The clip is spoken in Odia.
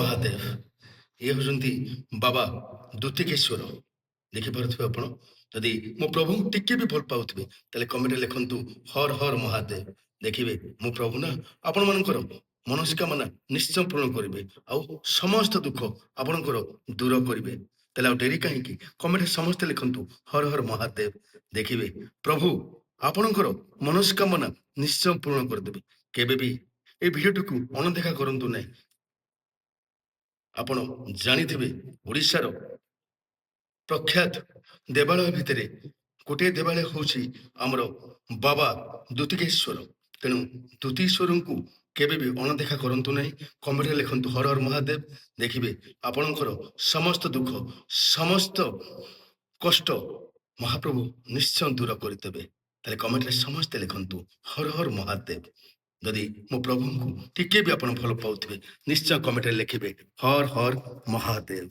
ମହାଦେବ। ଇଏ ହେଉଛନ୍ତି ବାବା ଦ୍ୟୁତିକେଶ୍ୱର। ଦେଖିପାରୁଥିବେ ଆପଣ। ଯଦି ମୋ ପ୍ରଭୁଙ୍କୁ ଟିକେ ବି ଭଲ ପାଉଥିବେ ତାହେଲେ କମେଣ୍ଟରେ ଲେଖନ୍ତୁ ହର ହର ମହାଦେବ। ଦେଖିବେ ମୋ ପ୍ରଭୁ ନା ଆପଣମାନଙ୍କର ମନସ୍କାମନା ନିଶ୍ଚୟ ପୂରଣ କରିବେ ଆଉ ସମସ୍ତ ଦୁଃଖ ଆପଣଙ୍କର ଦୂର କରିବେ। ତାହେଲେ ଆଉ ଡେରି କାହିଁକି? କମେଣ୍ଟରେ ସମସ୍ତେ ଲେଖନ୍ତୁ ହର ହର ମହାଦେବ। ଦେଖିବେ ପ୍ରଭୁ ଆପଣଙ୍କର ମନସ୍କାମନା ନିଶ୍ଚୟ ପୂରଣ କରିଦେବେ। କେବେ ବି এই ଭିଡ଼ିଓଟିକୁ ଅଣଦେଖା କରନ୍ତୁ ନାହିଁ। ଆପଣ ଜାଣିଥିବେ ଓଡ଼ିଶାର ପ୍ରଖ୍ୟାତ ଦେବାଳୟ ଭିତରେ ଗୋଟିଏ ଦେବାଳୟ ହେଉଛି ଆମର ବାବା ଦ୍ୟୁତିକେଶ୍ୱର। ତେଣୁ ଦ୍ୟୁତିଶ୍ୱରଙ୍କୁ କେବେ ବି ଅଣଦେଖା କରନ୍ତୁ ନାହିଁ। କମେଣ୍ଟରେ ଲେଖନ୍ତୁ ହର ହର ମହାଦେବ। ଦେଖିବେ ଆପଣଙ୍କର ସମସ୍ତ ଦୁଃଖ ସମସ୍ତ କଷ୍ଟ ମହାପ୍ରଭୁ ନିଶ୍ଚୟ ଦୂର କରିଦେବେ। ତାହେଲେ କମେଣ୍ଟରେ ସମସ୍ତେ ଲେଖନ୍ତୁ ହର ହର ମହାଦେବ। ଯଦି ମୋ ପ୍ରଭୁଙ୍କୁ ଟିକେ ବି ଆପଣ ଭଲ ପାଉଥିବେ ନିଶ୍ଚୟ କମେଣ୍ଟରେ ଲେଖିବେ ହର ହର ମହାଦେବ।